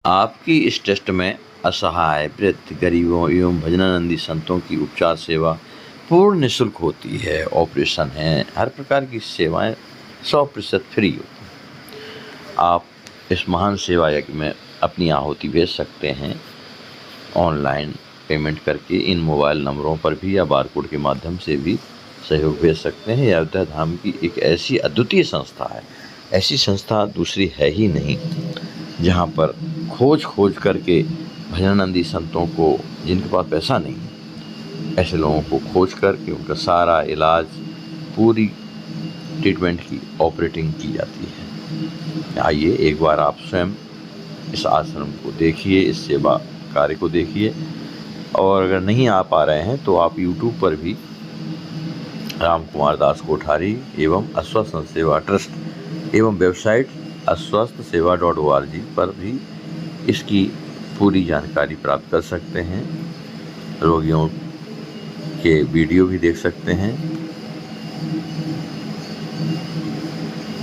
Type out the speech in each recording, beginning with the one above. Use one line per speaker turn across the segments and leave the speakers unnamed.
आपकी इस ट्रस्ट में असहाय, वृद्ध, गरीबों एवं भजनानंदी संतों की उपचार सेवा पूर्ण निःशुल्क होती है। ऑपरेशन है, हर प्रकार की सेवाएं 100% फ्री होती हैं। आप इस महान सेवा यज्ञ में अपनी आहुति भेज सकते हैं ऑनलाइन पेमेंट करके। इन मोबाइल नंबरों पर भी या बारकोड के माध्यम से भी सहयोग भेज सकते हैं। अयोध्या धाम की एक ऐसी अद्वितीय संस्था है, ऐसी संस्था दूसरी है ही नहीं, जहाँ पर खोज करके भजनानंदी संतों को, जिनके पास पैसा नहीं है, ऐसे लोगों को खोज करके उनका सारा इलाज, पूरी ट्रीटमेंट की ऑपरेटिंग की जाती है। आइए एक बार आप स्वयं इस आश्रम को देखिए, इस सेवा कार्य को देखिए। और अगर नहीं आ पा रहे हैं तो आप YouTube पर भी राम कुमार दास कोठारी एवं अस्वस्थ सेवा ट्रस्ट एवं वेबसाइट aswasthseva.org पर भी इसकी पूरी जानकारी प्राप्त कर सकते हैं। रोगियों के वीडियो भी देख सकते हैं।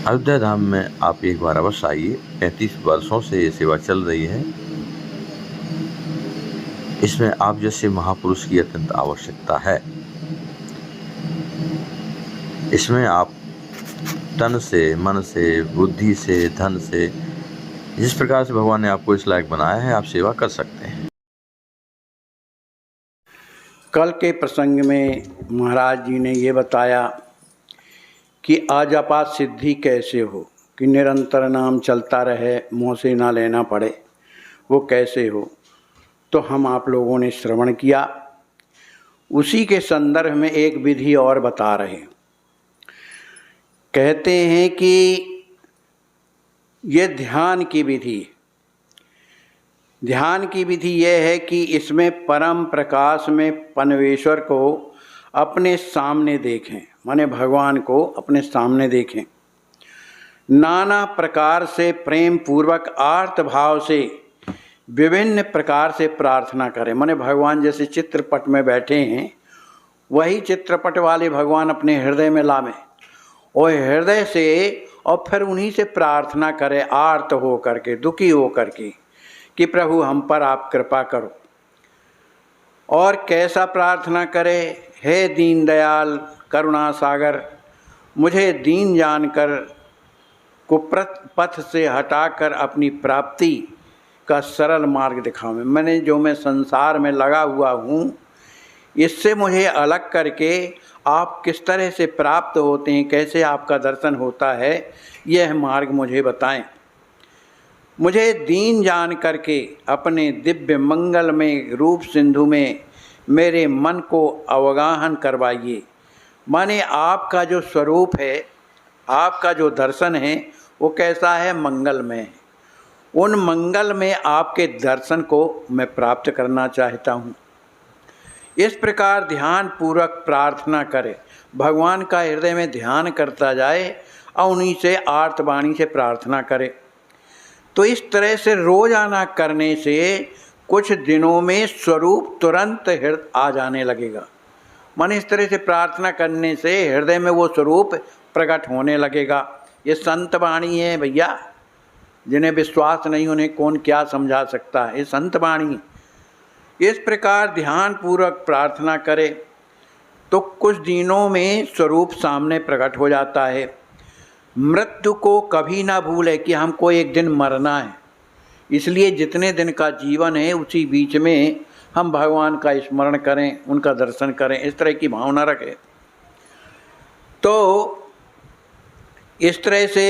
अयोध्या धाम में आप एक बार अवश्य आइए। 35 वर्षों से ये सेवा चल रही है। इसमें आप जैसे महापुरुष की अत्यंत आवश्यकता है। इसमें आप तन से, मन से, बुद्धि से, धन से, जिस प्रकार से भगवान ने आपको इस लायक बनाया है, आप सेवा कर सकते हैं।
कल के प्रसंग में महाराज जी ने ये बताया कि आजापात सिद्धि कैसे हो, कि निरंतर नाम चलता रहे, मुँह से ना लेना पड़े, वो कैसे हो। तो हम आप लोगों ने श्रवण किया। उसी के संदर्भ में एक विधि और बता रहे। कहते हैं कि ये ध्यान की विधि यह है कि इसमें परम प्रकाश में परमेश्वर को अपने सामने देखें, माने भगवान को अपने सामने देखें। नाना प्रकार से प्रेम पूर्वक आर्त भाव से विभिन्न प्रकार से प्रार्थना करें। माने भगवान जैसे चित्रपट में बैठे हैं, वही चित्रपट वाले भगवान अपने हृदय में लावें और हृदय से, और फिर उन्हीं से प्रार्थना करें आर्त हो करके, दुखी हो करके, कि प्रभु हम पर आप कृपा करो। और कैसा प्रार्थना करें? हे दीन दयाल करुणा सागर, मुझे दीन जानकर कुप्रथ पथ से हटाकर अपनी प्राप्ति का सरल मार्ग दिखाओ। मैं संसार में लगा हुआ हूँ, इससे मुझे अलग करके आप किस तरह से प्राप्त होते हैं, कैसे आपका दर्शन होता है, यह मार्ग मुझे बताएं। मुझे दीन जान करके अपने दिव्य मंगल में रूप सिंधु में मेरे मन को अवगाहन करवाइए। माने आपका जो स्वरूप है, आपका जो दर्शन है, वो कैसा है? मंगलमय है। उन मंगल में आपके दर्शन को मैं प्राप्त करना चाहता हूँ। इस प्रकार ध्यान पूर्वक प्रार्थना करे, भगवान का हृदय में ध्यान करता जाए और उन्हीं से आर्तवाणी से प्रार्थना करे। तो इस तरह से रोजाना करने से कुछ दिनों में स्वरूप तुरंत हृदय आ जाने लगेगा। मन इस तरह से प्रार्थना करने से हृदय में वो स्वरूप प्रकट होने लगेगा। ये संत वाणी है भैया, जिन्हें विश्वास नहीं उन्हें कौन क्या समझा सकता है। ये संत वाणी। इस प्रकार ध्यान पूर्वक प्रार्थना करे तो कुछ दिनों में स्वरूप सामने प्रकट हो जाता है। मृत्यु को कभी ना भूले कि हमको एक दिन मरना है, इसलिए जितने दिन का जीवन है उसी बीच में हम भगवान का स्मरण करें, उनका दर्शन करें, इस तरह की भावना रखें। तो इस तरह से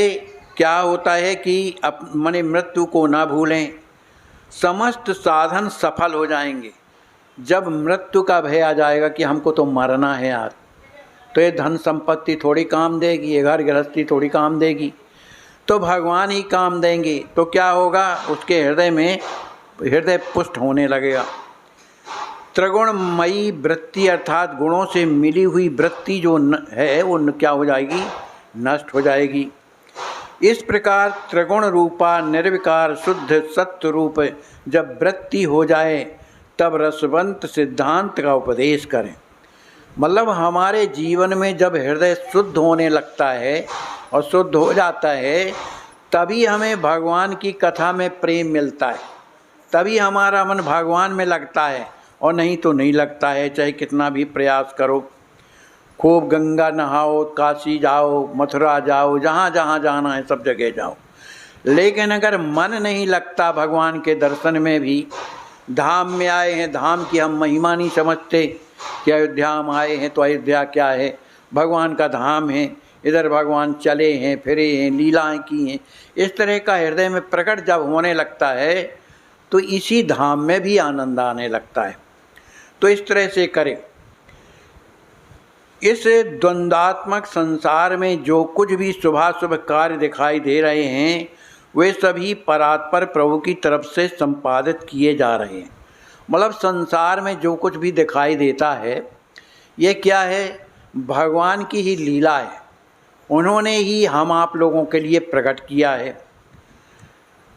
क्या होता है कि माने मृत्यु को ना भूलें, समस्त साधन सफल हो जाएंगे। जब मृत्यु का भय आ जाएगा कि हमको तो मरना है यार, तो ये धन संपत्ति थोड़ी काम देगी, ये घर गृहस्थी थोड़ी काम देगी, तो भगवान ही काम देंगे। तो क्या होगा? उसके हृदय में हृदय पुष्ट होने लगेगा। त्रिगुणमयी वृत्ति अर्थात गुणों से मिली हुई वृत्ति जो है वो क्या हो जाएगी? नष्ट हो जाएगी। इस प्रकार त्रिगुण रूपा निर्विकार शुद्ध सत्य रूप जब वृत्ति हो जाए तब रसवंत सिद्धांत का उपदेश करें। मतलब हमारे जीवन में जब हृदय शुद्ध होने लगता है और शुद्ध हो जाता है, तभी हमें भगवान की कथा में प्रेम मिलता है। तभी हमारा मन भगवान में लगता है, और नहीं तो नहीं लगता है, चाहे कितना भी प्रयास करो। खूब गंगा नहाओ, काशी जाओ, मथुरा जाओ, जहाँ जहाँ जाना है सब जगह जाओ, लेकिन अगर मन नहीं लगता भगवान के दर्शन में भी, धाम में आए हैं, धाम की हम महिमा नहीं समझते कि अयोध्या हम आए हैं तो अयोध्या क्या है, भगवान का धाम है, इधर भगवान चले हैं, फिरे हैं, लीलाएं की हैं, इस तरह का हृदय में प्रकट जब होने लगता है तो इसी धाम में भी आनंद आने लगता है। तो इस तरह से करें। इस द्वंद्वात्मक संसार में जो कुछ भी शुभाशुभ कार्य दिखाई दे रहे हैं वे सभी परात्पर प्रभु की तरफ से संपादित किए जा रहे हैं। मतलब संसार में जो कुछ भी दिखाई देता है ये क्या है, भगवान की ही लीला है, उन्होंने ही हम आप लोगों के लिए प्रकट किया है।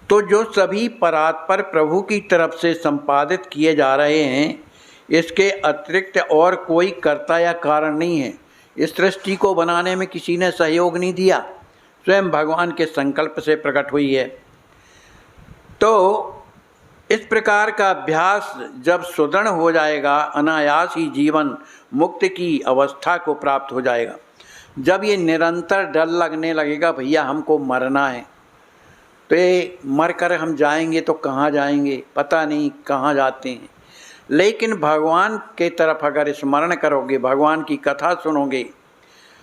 तो जो सभी परात्पर प्रभु की तरफ से संपादित किए जा रहे हैं, इसके अतिरिक्त और कोई कर्ता या कारण नहीं है। इस सृष्टि को बनाने में किसी ने सहयोग नहीं दिया, स्वयं भगवान के संकल्प से प्रकट हुई है। तो इस प्रकार का अभ्यास जब सुदृढ़ हो जाएगा, अनायास ही जीवन मुक्ति की अवस्था को प्राप्त हो जाएगा। जब ये निरंतर डर लगने लगेगा भैया हमको मरना है, तो ये मर कर हम जाएंगे तो कहाँ जाएंगे, पता नहीं कहाँ जाते हैं, लेकिन भगवान के तरफ अगर स्मरण करोगे, भगवान की कथा सुनोगे,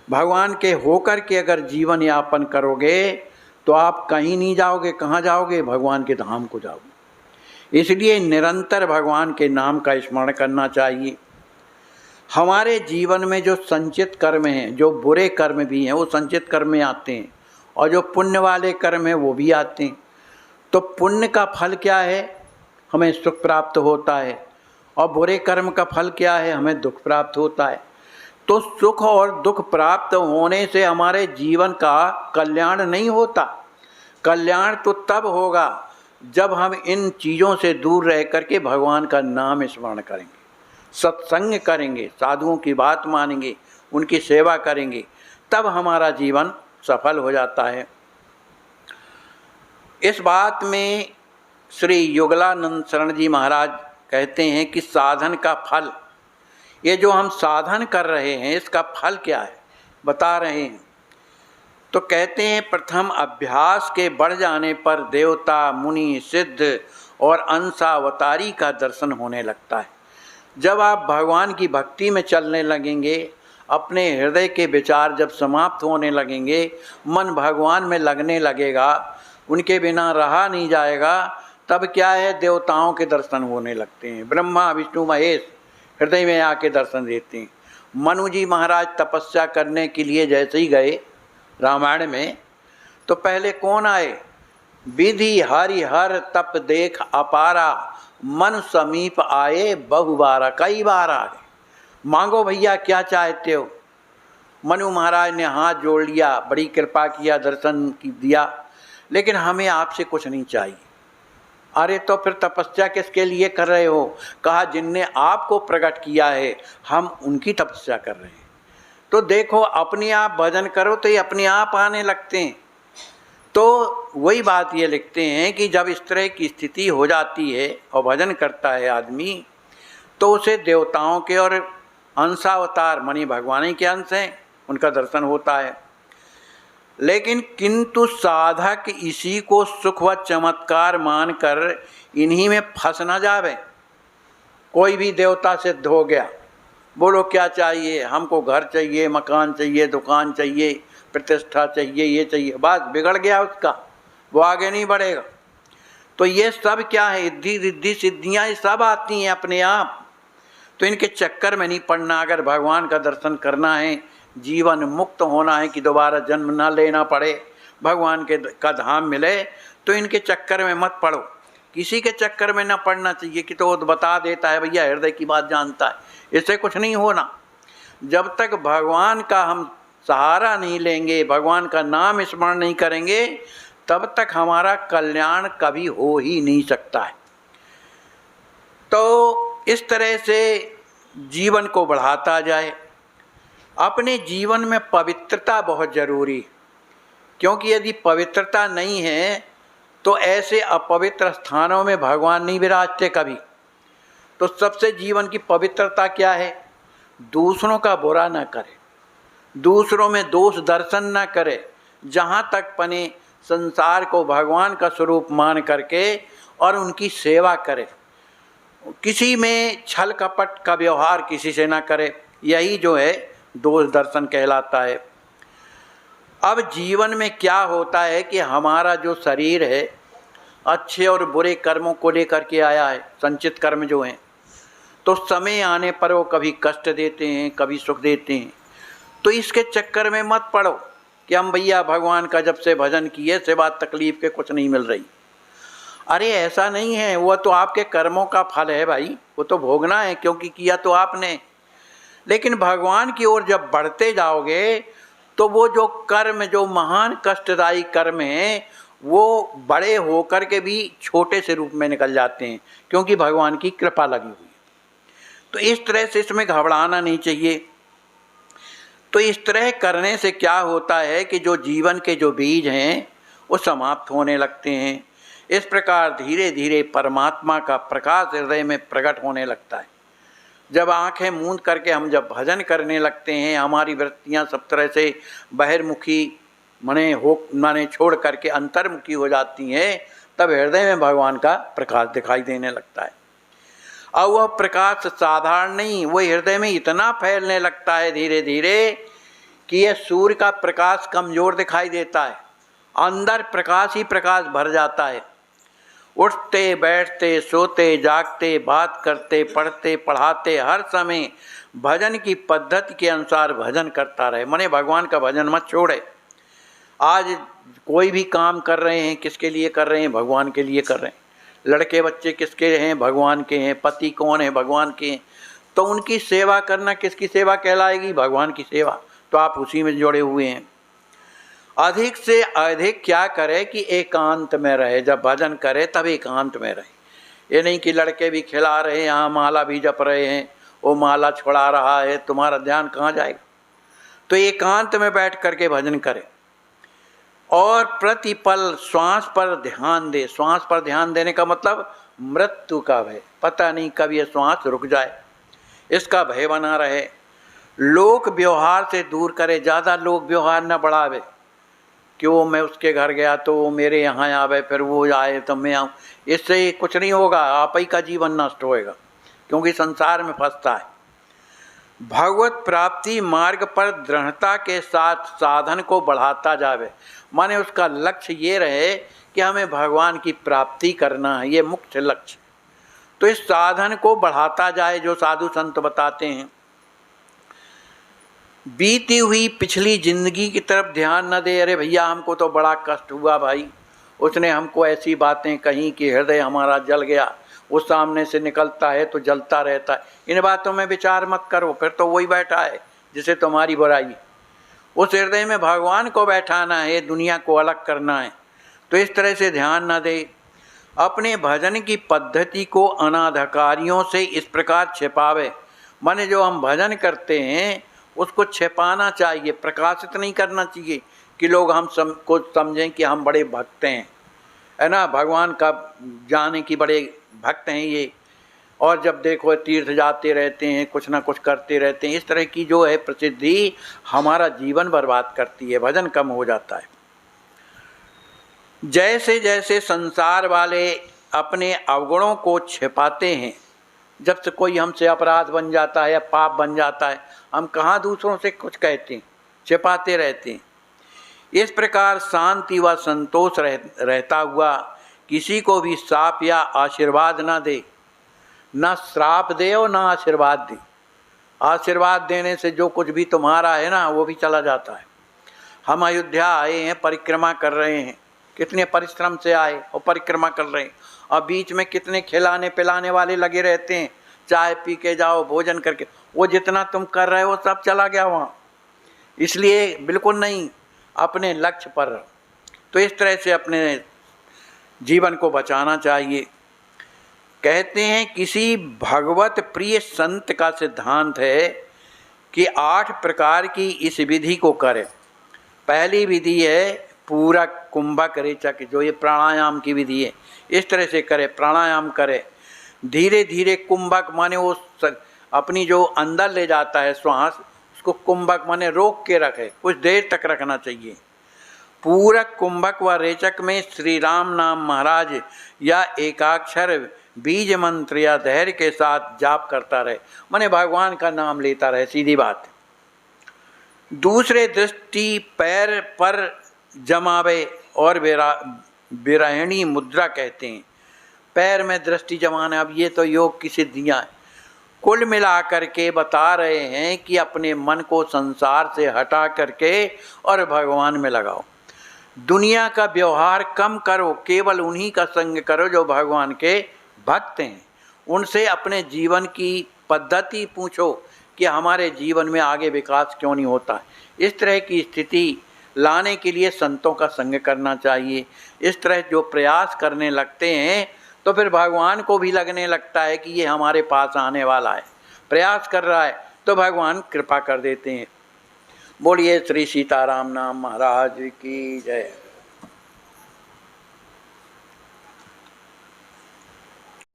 भगवान के होकर के अगर जीवन यापन करोगे तो आप कहीं नहीं जाओगे। कहाँ जाओगे? भगवान के धाम को जाओगे। इसलिए निरंतर भगवान के नाम का स्मरण करना चाहिए। हमारे जीवन में जो संचित कर्म हैं, जो बुरे कर्म भी हैं वो संचित कर्म में आते हैं, और जो पुण्य वाले कर्म हैं वो भी आते हैं। तो पुण्य का फल क्या है? हमें सुख प्राप्त होता है, और बुरे कर्म का फल क्या है? हमें दुख प्राप्त होता है। तो सुख और दुख प्राप्त होने से हमारे जीवन का कल्याण नहीं होता। कल्याण तो तब होगा जब हम इन चीज़ों से दूर रह करके भगवान का नाम स्मरण करेंगे, सत्संग करेंगे, साधुओं की बात मानेंगे, उनकी सेवा करेंगे, तब हमारा जीवन सफल हो जाता है। इस बात में श्री युगलानंद शरण जी महाराज कहते हैं कि साधन का फल, ये जो हम साधन कर रहे हैं इसका फल क्या है बता रहे हैं। तो कहते हैं प्रथम अभ्यास के बढ़ जाने पर देवता, मुनि, सिद्ध और अंशावतारी का दर्शन होने लगता है। जब आप भगवान की भक्ति में चलने लगेंगे, अपने हृदय के विचार जब समाप्त होने लगेंगे, मन भगवान में लगने लगेगा, उनके बिना रहा नहीं जाएगा, तब क्या है, देवताओं के दर्शन होने लगते हैं। ब्रह्मा, विष्णु, महेश हृदय में आके दर्शन देते हैं। मनु जी महाराज तपस्या करने के लिए जैसे ही गए रामायण में, तो पहले कौन आए? विधि हरि हर तप देख अपारा, मन समीप आए बहुबारा। कई बार आ गए, मांगो भैया क्या चाहते हो। मनु महाराज ने हाथ जोड़ लिया, बड़ी कृपा किया, दर्शन दिया, लेकिन हमें आपसे कुछ नहीं चाहिए। अरे तो फिर तपस्या किसके लिए कर रहे हो? कहा जिनने आपको प्रकट किया है हम उनकी तपस्या कर रहे हैं। तो देखो अपने आप भजन करो तो ये अपने आप आने लगते हैं। तो वही बात ये लिखते हैं कि जब इस तरह की स्थिति हो जाती है और भजन करता है आदमी, तो उसे देवताओं के और अंशावतार मणि भगवान के अंश हैं, उनका दर्शन होता है। लेकिन किंतु साधक इसी को सुख व चमत्कार मानकर इन्हीं में फंस न जावे। कोई भी देवता सिद्ध हो गया, बोलो क्या चाहिए? हमको घर चाहिए, मकान चाहिए, दुकान चाहिए, प्रतिष्ठा चाहिए, ये चाहिए, बस बिगड़ गया उसका, वो आगे नहीं बढ़ेगा। तो ये सब क्या है? इद्धि रिद्धि सिद्धियाँ ये सब आती हैं अपने आप। तो इनके चक्कर में नहीं पड़ना। अगर भगवान का दर्शन करना है, जीवन मुक्त होना है कि दोबारा जन्म ना लेना पड़े, भगवान के का धाम मिले, तो इनके चक्कर में मत पड़ो। किसी के चक्कर में ना पड़ना चाहिए कि तो वो बता देता है भैया, हृदय की बात जानता है, इससे कुछ नहीं होना। जब तक भगवान का हम सहारा नहीं लेंगे, भगवान का नाम स्मरण नहीं करेंगे, तब तक हमारा कल्याण कभी हो ही नहीं सकता है। तो इस तरह से जीवन को बढ़ाता जाए। अपने जीवन में पवित्रता बहुत जरूरी, क्योंकि यदि पवित्रता नहीं है तो ऐसे अपवित्र स्थानों में भगवान नहीं विराजते कभी। तो सबसे जीवन की पवित्रता क्या है? दूसरों का बुरा न करे, दूसरों में दोष दर्शन न करे, जहाँ तक पने संसार को भगवान का स्वरूप मान करके और उनकी सेवा करे। किसी में छल कपट का व्यवहार किसी से ना करे, यही जो है दोष दर्शन कहलाता है। अब जीवन में क्या होता है कि हमारा जो शरीर है अच्छे और बुरे कर्मों को लेकर के आया है, संचित कर्म जो हैं, तो समय आने पर वो कभी कष्ट देते हैं, कभी सुख देते हैं। तो इसके चक्कर में मत पड़ो कि हम भैया भगवान का जब से भजन किए से बात तकलीफ के कुछ नहीं मिल रही। अरे ऐसा नहीं है, वो तो आपके कर्मों का फल है भाई, वो तो भोगना है क्योंकि किया तो आपने। लेकिन भगवान की ओर जब बढ़ते जाओगे तो वो जो कर्म, जो महान कष्टदायी कर्म हैं, वो बड़े होकर के भी छोटे से रूप में निकल जाते हैं, क्योंकि भगवान की कृपा लगी हुई है। तो इस तरह से इसमें घबराना नहीं चाहिए। तो इस तरह करने से क्या होता है कि जो जीवन के जो बीज हैं वो समाप्त होने लगते हैं। इस प्रकार धीरे धीरे परमात्मा का प्रकाश हृदय में प्रकट होने लगता है। जब आंखें मूंद करके हम जब भजन करने लगते हैं, हमारी वृत्तियां सब तरह से बहिर्मुखी माने छोड़ करके अंतर्मुखी हो जाती हैं, तब हृदय में भगवान का प्रकाश दिखाई देने लगता है। और वह प्रकाश साधारण नहीं, वह हृदय में इतना फैलने लगता है धीरे धीरे कि यह सूर्य का प्रकाश कमज़ोर दिखाई देता है, अंदर प्रकाश ही प्रकाश भर जाता है। उठते बैठते सोते जागते बात करते पढ़ते पढ़ाते हर समय भजन की पद्धति के अनुसार भजन करता रहे। माने भगवान का भजन मत छोड़े। आज कोई भी काम कर रहे हैं, किसके लिए कर रहे हैं? भगवान के लिए कर रहे हैं। लड़के बच्चे किसके हैं? भगवान के हैं। पति कौन है? भगवान के हैं। तो उनकी सेवा करना किसकी सेवा कहलाएगी? भगवान की सेवा। तो आप उसी में जुड़े हुए हैं। अधिक से अधिक क्या करे कि एकांत में रहे। जब भजन करे तब एकांत में रहे। ये नहीं कि लड़के भी खिला रहे हैं, यहाँ माला भी जप रहे हैं, वो माला छुड़ा रहा है, तुम्हारा ध्यान कहाँ जाएगा? तो एकांत में बैठ करके भजन करे और प्रतिपल श्वास पर ध्यान दे। श्वास पर ध्यान देने का मतलब मृत्यु का भय, पता नहीं कब ये श्वास रुक जाए, इसका भय बना रहे। लोक व्यवहार से दूर करे, ज़्यादा लोक व्यवहार न बढ़ावे। क्यों मैं उसके घर गया तो वो मेरे यहाँ आवे, फिर वो आए तो मैं आऊँ, इससे कुछ नहीं होगा। आप ही का जीवन नष्ट होएगा, क्योंकि संसार में फंसता है। भगवत प्राप्ति मार्ग पर दृढ़ता के साथ साधन को बढ़ाता जावे। माने उसका लक्ष्य ये रहे कि हमें भगवान की प्राप्ति करना है, ये मुख्य लक्ष्य। तो इस साधन को बढ़ाता जाए, जो साधु संत बताते हैं। बीती हुई पिछली जिंदगी की तरफ ध्यान न दे। अरे भैया हमको तो बड़ा कष्ट हुआ भाई, उसने हमको ऐसी बातें कहीं कि हृदय हमारा जल गया। वो सामने से निकलता है तो जलता रहता है। इन बातों में विचार मत करो, फिर तो वही बैठा है जिसे तुम्हारी बुराई। उस हृदय में भगवान को बैठाना है, दुनिया को अलग करना है। तो इस तरह से ध्यान न दे। अपने भजन की पद्धति को अनाधिकारियों से इस प्रकार छिपावे। माने जो हम भजन करते हैं उसको छिपाना चाहिए, प्रकाशित नहीं करना चाहिए कि लोग हम को समझें कि हम बड़े भक्त हैं, है ना, भगवान का जाने की बड़े भक्त हैं ये। और जब देखो तीर्थ जाते रहते हैं, कुछ ना कुछ करते रहते हैं। इस तरह की जो है प्रसिद्धि हमारा जीवन बर्बाद करती है, भजन कम हो जाता है। जैसे जैसे संसार वाले अपने अवगुणों को छिपाते हैं, जब से कोई हमसे अपराध बन जाता है या पाप बन जाता है, हम कहाँ दूसरों से कुछ कहते हैं, छिपाते रहते हैं। इस प्रकार शांति व संतोष रहता हुआ किसी को भी श्राप या आशीर्वाद ना दे। ना श्राप दे और ना आशीर्वाद दे। आशीर्वाद देने से जो कुछ भी तुम्हारा है ना वो भी चला जाता है। हम अयोध्या आए हैं, परिक्रमा कर रहे हैं, कितने परिश्रम से आए और परिक्रमा कर रहे हैं। और बीच में कितने खिलाने पिलाने वाले लगे रहते हैं, चाय पी के जाओ, भोजन करके, वो जितना तुम कर रहे हो सब चला गया वहाँ। इसलिए बिल्कुल नहीं, अपने लक्ष्य पर। तो इस तरह से अपने जीवन को बचाना चाहिए। कहते हैं किसी भगवत प्रिय संत का सिद्धांत है कि 8 प्रकार की इस विधि को करें। पहली विधि है पूरा कुंभक रेचक, जो ये प्राणायाम की विधि है, इस तरह से करे, प्राणायाम करे। धीरे धीरे कुंभक माने वो अपनी जो अंदर ले जाता है श्वास, उसको कुंभक माने रोक के रखे, कुछ देर तक रखना चाहिए। पूरक कुंभक व रेचक में श्री राम नाम महाराज या एकाक्षर बीज मंत्र या धैर्य के साथ जाप करता रहे, माने भगवान का नाम लेता रहे, सीधी बात। दूसरे दृष्टि पैर पर जमावे और विरहिणी मुद्रा कहते हैं। पैर में दृष्टि जमाना, अब ये तो योग की सिद्धियाँ हैं। कुल मिलाकर के बता रहे हैं कि अपने मन को संसार से हटा करके और भगवान में लगाओ। दुनिया का व्यवहार कम करो, केवल उन्हीं का संग करो जो भगवान के भक्त हैं। उनसे अपने जीवन की पद्धति पूछो कि हमारे जीवन में आगे विकास क्यों नहीं होता। इस तरह की स्थिति लाने के लिए संतों का संग करना चाहिए। इस तरह जो प्रयास करने लगते हैं तो फिर भगवान को भी लगने लगता है कि ये हमारे पास आने वाला है, प्रयास कर रहा है, तो भगवान कृपा कर देते हैं। बोलिए श्री सीताराम नाम महाराज की जय।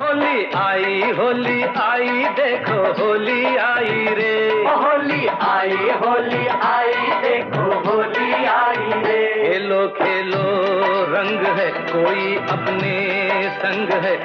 होली आई देखो होली आई रे, होली आई देखो होली आई रे। खेलो खेलो रंग है कोई अपने संग है।